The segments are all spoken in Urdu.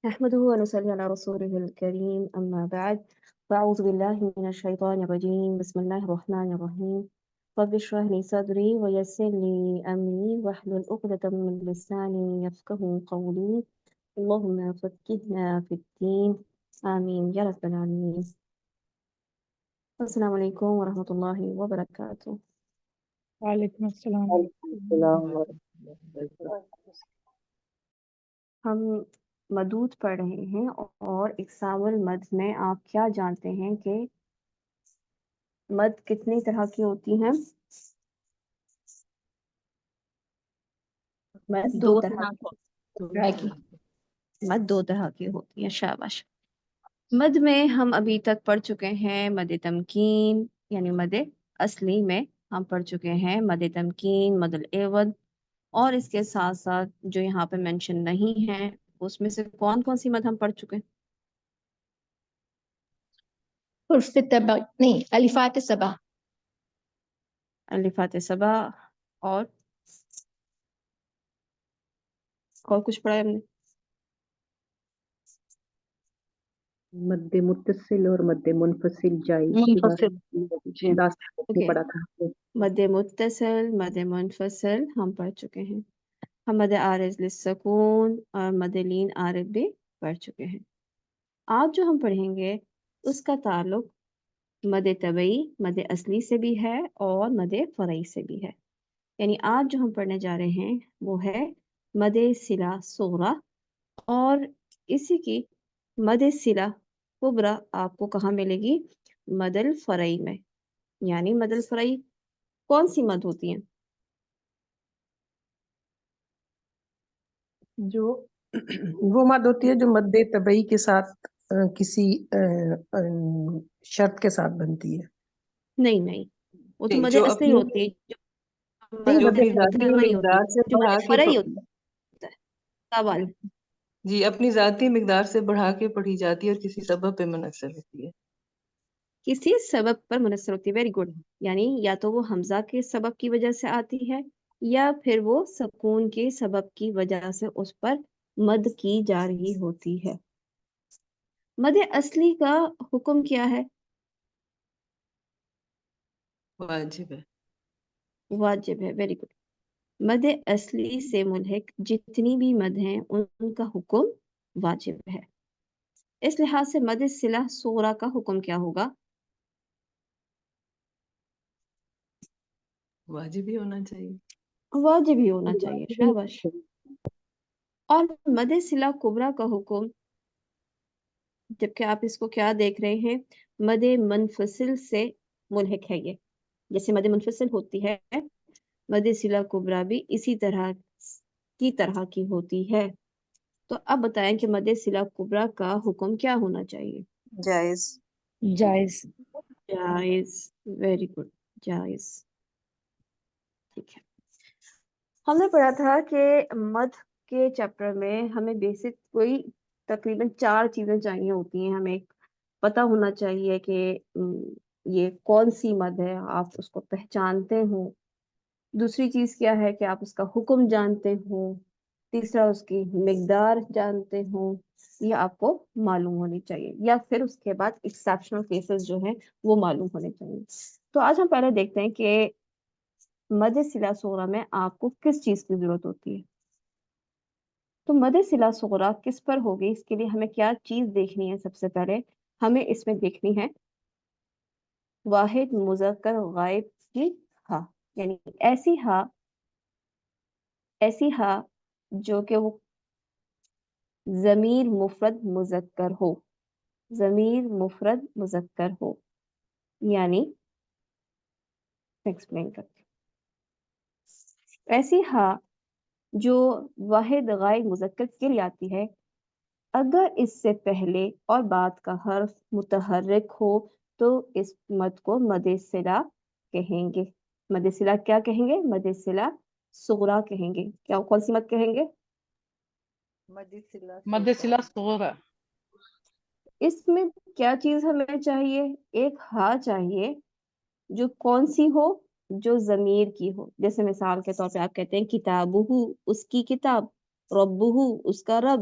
نحمده ونصلي على رسوله الكريم أما بعد فأعوذ بالله من الشيطان الرجيم بسم الله الرحمن الرحيم رب اشرح لي صدري ويسر لي أمري واحلل عقدة من لساني يفقهوا قولي اللهم فقهنا في الدين آمين يا رب العالمين. السلام عليكم ورحمة الله وبركاته. وعلیکم السلام. وعلیکم السلام ورحمۃ اللہ وبرکاتہ۔ ہم مدود پڑھ رہے ہیں اور اقسام المد میں آپ کیا جانتے ہیں کہ مد کتنی طرح کی ہوتی ہیں؟ مد دو طرح کی مد دو طرح کی ہوتی ہے. شاباش. مد میں ہم ابھی تک پڑھ چکے ہیں مد تمکین یعنی مد اصلی میں ہم پڑھ چکے ہیں مد تمکین، مد العوض، اور اس کے ساتھ ساتھ جو یہاں پہ مینشن نہیں ہے اس میں سے کون کون سی مد ہم پڑھ چکے ہیں؟ حرف تبع نہیں، الفات سبع. الفات سبع اور کچھ پڑھا ہے ہم نے؟ مد متصل اور مد منفصل جائز منفصل. جی. اوکے، پڑھا تھا ہم نے۔ مد متصل، مد منفصل ہم پڑھ چکے ہیں. ہم مد عارض للسکون اور مد لین عارض بھی پڑھ چکے ہیں. آج جو ہم پڑھیں گے اس کا تعلق مد طبعی، مد اصلی سے بھی ہے اور مد فرعی سے بھی ہے. یعنی آج جو ہم پڑھنے جا رہے ہیں وہ ہے مد صلہ صغریٰ، اور اسی کی مد صلہ کبریٰ آپ کو کہاں ملے گی؟ مد الفرعی میں. یعنی مد الفرعی کون سی مد ہوتی ہیں؟ جو وہ مد ہوتی ہے جو مد طبعی کے ساتھ کسی شرط کے ساتھ بنتی ہے. نہیں، وہ تو مد جو اصلی ہوتی ہے، جو مد اپنی ذاتی طبعی ہوتی مقدار ہے، سے جو بڑھا مد کے فرعی ہوتا ہے. سوال جی اپنی ذاتی مقدار سے بڑھا کے پڑھی جاتی ہے اور کسی سبب پہ منحصر ہوتی ہے. کسی سبب پر منحصر ہوتی ہے. Very good. یعنی یا تو وہ حمزہ کے سبب کی وجہ سے آتی ہے یا پھر وہ سکون کے سبب کی وجہ سے اس پر مد کی جا رہی ہوتی ہے. مد اصلی کا حکم کیا ہے؟ واجب ہے. واجب ہے. Very good. مد اصلی سے ملحق جتنی بھی مد ہیں ان کا حکم واجب ہے. اس لحاظ سے مد صلہ صغریٰ کا حکم کیا ہوگا؟ واجب ہی ہونا چاہیے. واجب ہی ہونا چاہیے. شاباش. اور مد صلہ کبریٰ کا حکم، جبکہ آپ اس کو کیا دیکھ رہے ہیں، مد منفصل سے ملحق ہے. یہ جیسے مد منفصل ہوتی ہے، مد صلہ کبریٰ بھی اسی طرح کی ہوتی ہے. تو اب بتائیں کہ مد صلہ کبریٰ کا حکم کیا ہونا چاہیے؟ جائز. جائز. جائز. Very good. جائز. ٹھیک ہے. ہم نے پڑھا تھا کہ مد کے چیپٹر میں ہمیں بیسک کوئی تقریباً 4 چیزیں چاہیے ہوتی ہیں. ہمیں پتہ ہونا چاہیے کہ یہ کون سی مد ہے، آپ اس کو پہچانتے ہوں. دوسری چیز کیا ہے کہ آپ اس کا حکم جانتے ہوں. تیسرا اس کی مقدار جانتے ہوں. یہ آپ کو معلوم ہونی چاہیے، یا پھر اس کے بعد ایکسیپشنل کیسز جو ہیں وہ معلوم ہونے چاہیے. تو آج ہم پہلے دیکھتے ہیں کہ مد صلہ صغریٰ میں آپ کو کس چیز کی ضرورت ہوتی ہے. تو مد صلہ صغریٰ کس پر ہوگی، اس کے لیے ہمیں کیا چیز دیکھنی ہے؟ سب سے پہلے ہمیں اس میں دیکھنی ہے واحد مذکر غائب کی ہا، یعنی ایسی ہا جو کہ وہ ضمیر مفرد مذکر ہو. ضمیر مفرد مذکر ہو یعنی ایکسپلین کرتے ہیں. ایسی ہا جو واحد غائب مذکر کے لیے آتی ہے، اگر اس سے پہلے اور بعد کا حرف متحرک ہو تو اس مد کو مد صلہ کہیں گے. مد صلہ کیا کہیں گے؟ مد صلہ صغریٰ کہیں گے. کیا کون سی مد کہیں گے؟ مد صلہ صغریٰ. اس میں کیا چیز ہمیں چاہیے؟ ایک ہا چاہیے جو کون سی ہو؟ جو ضمیر کی ہو. جیسے مثال کے طور پہ آپ کہتے ہیں کتابہ، اس کی کتاب، ربہ، اس کا رب،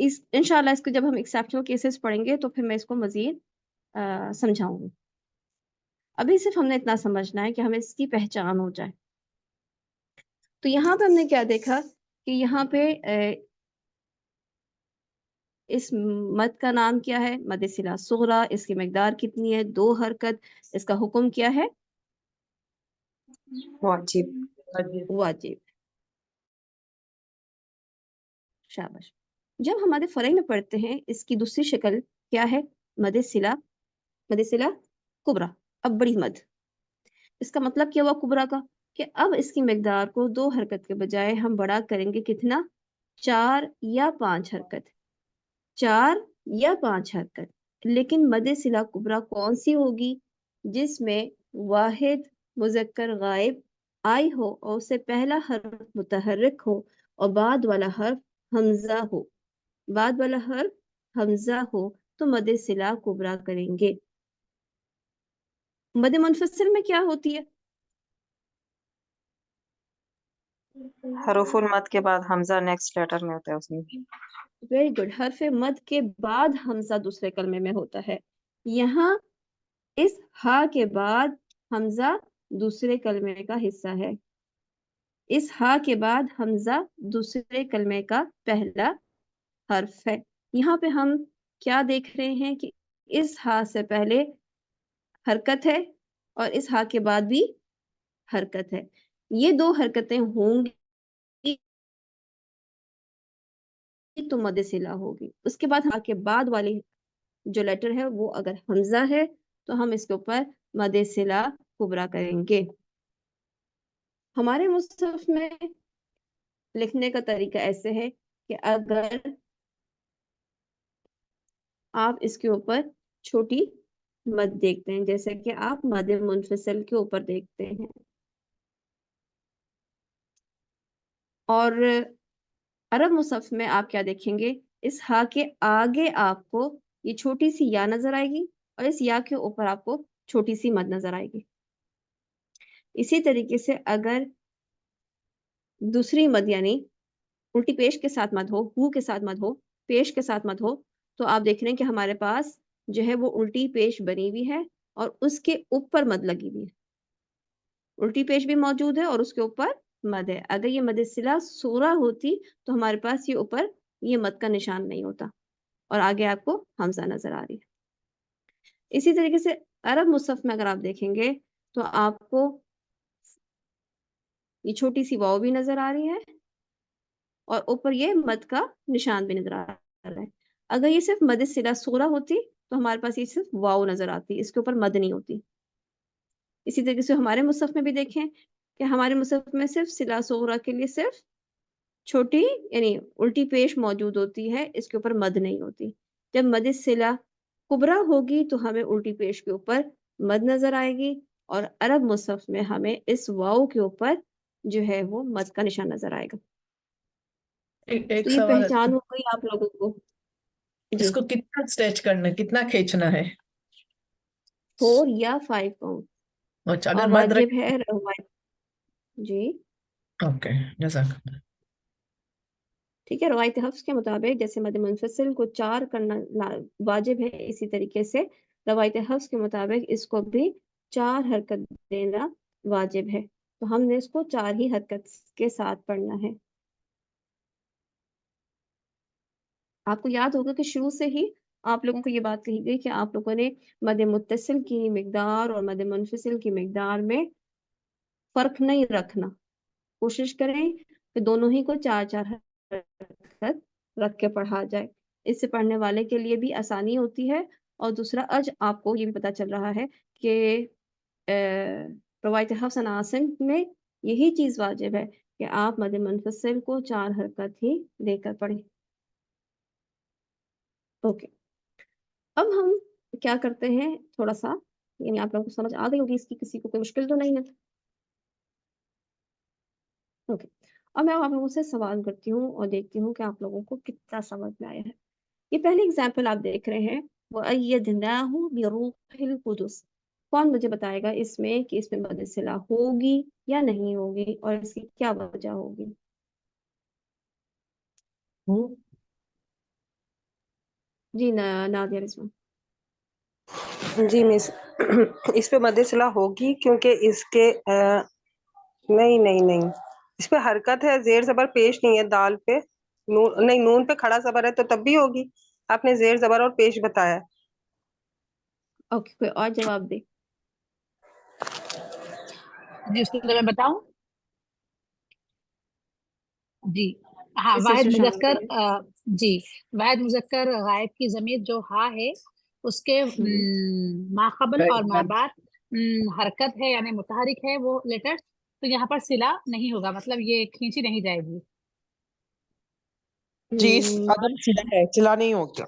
اس انشاءاللہ اس کو جب ہم ایکسیپشنل کیسز پڑھیں گے تو پھر میں اس کو مزید سمجھاؤں گی. ابھی صرف ہم نے اتنا سمجھنا ہے کہ ہمیں اس کی پہچان ہو جائے. تو یہاں پہ ہم نے کیا دیکھا کہ یہاں پہ اس مد کا نام کیا ہے؟ مد صلہ صغریٰ. اس کی مقدار کتنی ہے؟ 2 حرکت. اس کا حکم کیا ہے؟ واجب. واجب. شاباش. جب ہمارے فرعی میں پڑھتے ہیں اس کی دوسری شکل کیا ہے؟ مد صلہ کبریٰ. اب بڑی مد. اس کا مطلب کیا ہوا کبریٰ کا؟ کہ اب اس کی مقدار کو 2 حرکت کے بجائے ہم بڑا کریں گے. کتنا؟ 4 یا 5 حرکت. 4 یا 5 حرکت. لیکن مد صلہ کبریٰ کون سی ہوگی؟ جس میں واحد مذکر غائب آئی ہو اور اس سے پہلا حرف متحرک ہو اور بعد والا حرف حمزہ ہو تو مد صلہ کبریٰ کریں گے. مد منفصل میں کیا ہوتی ہے؟ حروف المد کے بعد حمزہ نیکسٹ لیٹر میں ہوتا ہے اس میں. Very good. حرف مد کے بعد حمزہ دوسرے کلمے میں ہوتا ہے. یہاں اس ہا کے بعد حمزہ دوسرے کلمے کا حصہ ہے. اس ہا کے بعد حمزہ دوسرے کلمے کا پہلا حرف ہے. یہاں پہ ہم کیا دیکھ رہے ہیں کہ اس ہا سے پہلے حرکت ہے اور اس ہا کے بعد بھی حرکت ہے. یہ 2 حرکتیں ہوں گی تو مد صلہ ہوگی. اس کے بعد ہا کے بعد والی جو لیٹر ہے وہ اگر حمزہ ہے تو ہم اس کے اوپر مد صلہ کبریٰ کریں گے. ہمارے مصحف میں لکھنے کا طریقہ ایسے ہے کہ اگر آپ اس کے اوپر چھوٹی مد دیکھتے ہیں جیسے کہ آپ مد منفصل کے اوپر دیکھتے ہیں اور عرب مصحف میں آپ کیا دیکھیں گے؟ اس ہا کے آگے آپ کو یہ چھوٹی سی یا نظر آئے گی اور اس یا کے اوپر آپ کو چھوٹی سی مد نظر آئے گی. اسی طریقے سے اگر دوسری مد یعنی الٹی پیش کے ساتھ مد ہو کے ساتھ مد ہو، پیش کے ساتھ مد ہو تو آپ دیکھ رہے ہیں کہ ہمارے پاس جو ہے وہ الٹی پیش بنی ہوئی ہے اور اس کے اوپر مد لگی ہوئی ہے. الٹی پیش بھی موجود ہے اور اس کے اوپر مد ہے. اگر یہ مد صلہ صغریٰ ہوتی تو ہمارے پاس یہ اوپر یہ مد کا نشان نہیں ہوتا اور آگے آپ کو حمزہ نظر آ رہی ہے. اسی طریقے سے عرب مصحف میں اگر آپ دیکھیں گے تو آپ کو یہ چھوٹی سی واو بھی نظر آ رہی ہے اور اوپر یہ مد کا نشان بھی نظر آ رہا ہے. اگر یہ صرف مد صلہ صغریٰ ہوتی تو ہمارے پاس یہ صرف واو نظر آتی، اس کے اوپر مد نہیں ہوتی. اسی طریقے سے ہمارے مصحف میں بھی دیکھیں کہ ہمارے مصحف میں صرف صلہ صغریٰ کے لیے صرف چھوٹی یعنی الٹی پیش موجود ہوتی ہے، اس کے اوپر مد نہیں ہوتی. جب مد صلہ کبریٰ ہوگی تو ہمیں الٹی پیش کے اوپر مد نظر آئے گی اور عرب مصحف میں ہمیں اس واو کے اوپر جو ہے وہ مد کا نشان نظر آئے گا. ایک تو یہ سوال ہے، پہچان ہو گئی آپ لوگوں کو. اس جی کو کتنا اسٹریچ کرنا ہے، کتنا کھینچنا ہے؟ 4 یا 5 پاؤنڈ اچھا اور اگر مد واجب ہے روایت. جی اوکے جزاک اللہ. ٹھیک ہے. روایت حفظ کے مطابق جیسے مد منفصل کو 4 کرنا واجب ہے، اسی طریقے سے روایت حفظ کے مطابق اس کو بھی 4 حرکت دینا واجب ہے. تو ہم نے اس کو 4 ہی حرکت کے ساتھ پڑھنا ہے. آپ کو یاد ہوگا کہ شروع سے ہی آپ لوگوں کو یہ بات کہی گئی کہ آپ لوگوں نے مد متصل کی مقدار اور مد منفصل کی مقدار میں فرق نہیں رکھنا. کوشش کریں کہ دونوں ہی کو 4 حرکت رکھ کے پڑھا جائے. اس سے پڑھنے والے کے لیے بھی آسانی ہوتی ہے اور دوسرا آپ کو یہ بھی پتا چل رہا ہے کہ روایت حفص عاصم میں یہی چیز واجب ہے کہ آپ مد منفصل کو 4 حرکت ہی دے کر پڑھیں. اوکے. اب ہم کیا کرتے ہیں تھوڑا سا یعنی آپ لوگوں کو سمجھ آ گئی ہوگی اس کی، کسی کو کوئی مشکل تو نہیں ہے. اوکے. اب میں آپ لوگوں سے سوال کرتی ہوں اور دیکھتی ہوں کہ آپ لوگوں کو کتنا سمجھ میں آیا ہے. یہ پہلی اگزامپل آپ دیکھ رہے ہیں وَأَيَّدْنَاهُ بِرُوحِ الْقُدُسِ. کون مجھے بتائے گا اس میں کہ اس میں مد صلہ ہوگی یا نہیں ہوگی اور اس کی کیا وجہ ہوگی؟ جی نادیہ بسما. جی مس اس پہ مد صلہ ہوگی کیونکہ اس کے نہیں اس پہ حرکت ہے، زیر زبر پیش نہیں ہے دال پہ، نون نہیں، نون پہ کھڑا زبر ہے تو تب بھی ہوگی. آپ نے زیر زبر اور پیش بتایا. اوکے کوئی اور جواب دے. جی اس کو میں بتاؤں. جی ہاں، واحد سسٹر شامل مذکر کریے. جی واحد مذکر غائب کی ضمیر جو ہا ہے اس کے ما قبل اور ما بعد حرکت ہے یعنی متحرک ہے وہ لیٹرز، تو یہاں پر صلہ نہیں ہوگا، مطلب یہ کھینچی نہیں جائے گی. جی عدم صلہ ہے، صلہ نہیں ہوگا.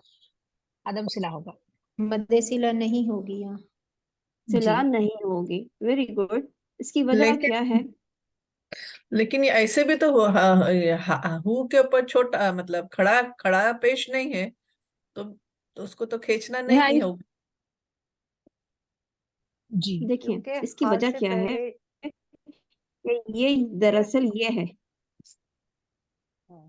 عدم صلہ ہوگا. مد صلہ نہیں ہوگی یہاں. صلہ جی نہیں ہوگی. Very good. اس کی وجہ کیا ہے؟ لیکن یہ ایسے بھی تو ہو کے اوپر چھوٹا مطلب کھڑا پیش نہیں ہے تو اس کو تو کھینچنا یہاں نہیں ہوگا. جی دیکھیں کیونکہ اس کی ہا وجہ سے کیا ہے پہلے کہ یہ دراصل یہ ہے،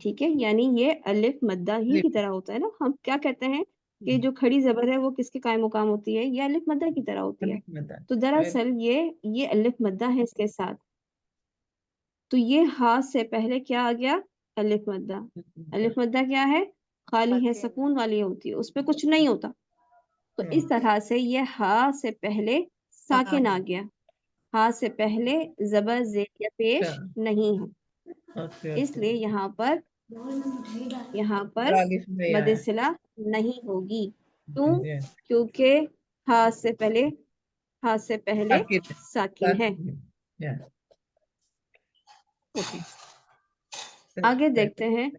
ٹھیک ہے، یعنی یہ الف مدہ ہی کی طرح ہوتا ہے نا. ہم کیا کہتے ہیں کہ جو کھڑی زبر ہے وہ کس کے قائم مقام ہوتی ہے؟ یہ الف مدہ کی طرح ہوتی ہے. تو دراصل یہ الف مدہ ہے اس کے ساتھ. تو یہ ہا سے پہلے کیا آ گیا؟ الف مدہ. الف مدہ کیا ہے؟ خالی ہے، سکون والی ہوتی ہے، اس پہ کچھ نہیں ہوتا. تو اس طرح سے یہ ہا سے پہلے ساکن آ گیا. ہا سے پہلے زبر زیر یا پیش نہیں ہے، اس لیے یہاں پر مد صلہ نہیں ہوگی. کیوں؟ کیونکہ ہا سے پہلے ساکن ہے. اوکے آگے دیکھتے ہیں.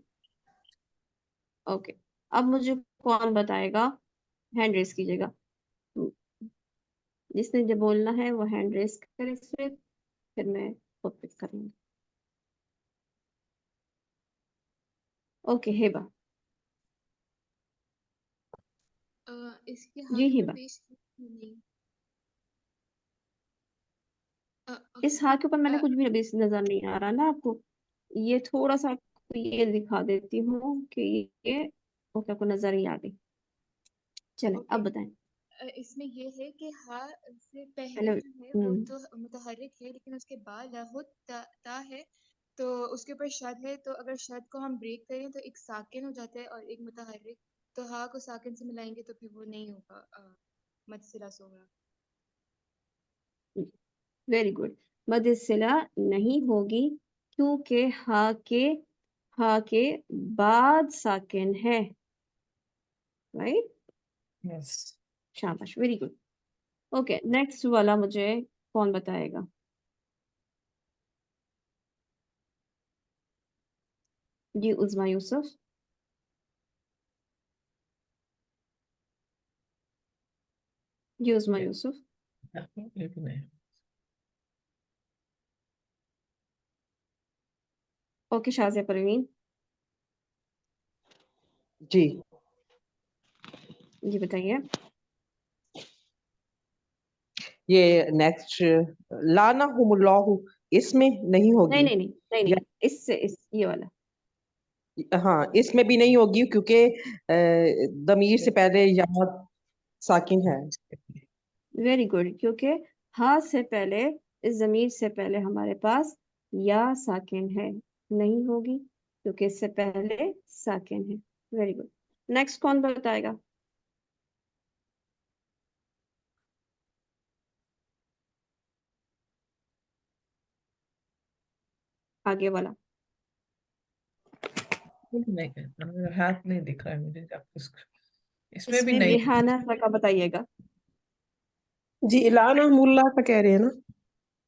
اوکے اب مجھے کون بتائے گا؟ ہینڈ ریز کیجیے گا. جس نے جو بولنا ہے وہ ہینڈ ریز کرے، پھر میں خود پک کروں گی. اوکے ہیبا. اس کے جی ہاتھ میں ہیبا. پیش نہیں. اس ہاتھ کے اوپر میں نے کچھ بھی ابھی نظر نہیں آ رہا نا آپ کو. یہ تھوڑا سا آپ کو یہ دکھا دیتی ہوں کہ یہ اوکے کو نظر ہی آ گئی. چلیں اب بتائیں. اس میں یہ ہے کہ ہا سے پہلے جو ہے وہ تو متحرک ہے، لیکن اس کے بعد لاہوت تا ہے تو اس کے اوپر شد ہے. تو اگر شد کو ہم بریک کریں تو ایک ساکن ہو جاتا ہے اور ایک متحرک، تو ہا کو ساکن سے ملائیں گے تو پھر وہ نہیں ہوگا، مد صلہ ہوگا. Very good. مد صلہ نہیں ہوگی کیونکہ ہا کے بعد ساکن ہے. رائٹ. شاباش ویری گڈ. اوکے نیکسٹ والا مجھے کون بتائے گا؟ جی عظمیٰ یوسف. جی عظمیٰ یوسف. اوکے شازیہ پروین. جی جی بتائیے. یہ نیکسٹ لعنہم اللہ اس میں نہیں ہوگی. نہیں اس سے یہ والا. ہاں اس میں بھی نہیں ہوگی کیونکہ ضمیر سے پہلے یا ساکن ہے. Very good. کیونکہ ہا سے پہلے اس ضمیر سے پہلے ہمارے پاس یا ساکن ہے، نہیں ہوگی کیونکہ اس سے پہلے ساکن ہے. Very good. نیکسٹ کون بتائے گا؟ آگے والا. ہاتھ نہیں دکھ رہا ہے مجھے. اس میں اس بھی میں نہیں. ریحانہ کا بتائیے گا. جی لعنہم اللہ کا کہہ رہے ہیں نا،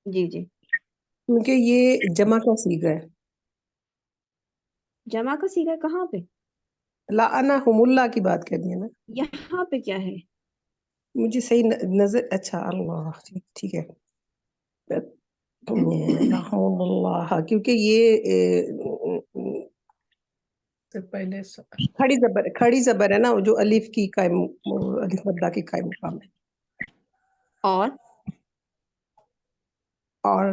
جی جی. کیونکہ یہ جمع کا صیغہ ہے. جمع کا صیغہ کہاں پہ؟ لعنہم اللہ کی بات کر رہی ہے نا. یہاں پہ کیا ہے؟ مجھے صحیح نظر. اچھا اللہ ٹھیک ہے. رحم اللہ کیونکہ یہ پہلے کھڑی زبر ہے نا، جو الف کی قائم، الف مدہ کی قائم مقام ہے. اور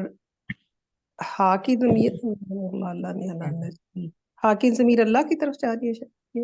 ہا کی ضمیر ہا کی ضمیر اللہ کی طرف جا رہی ہے.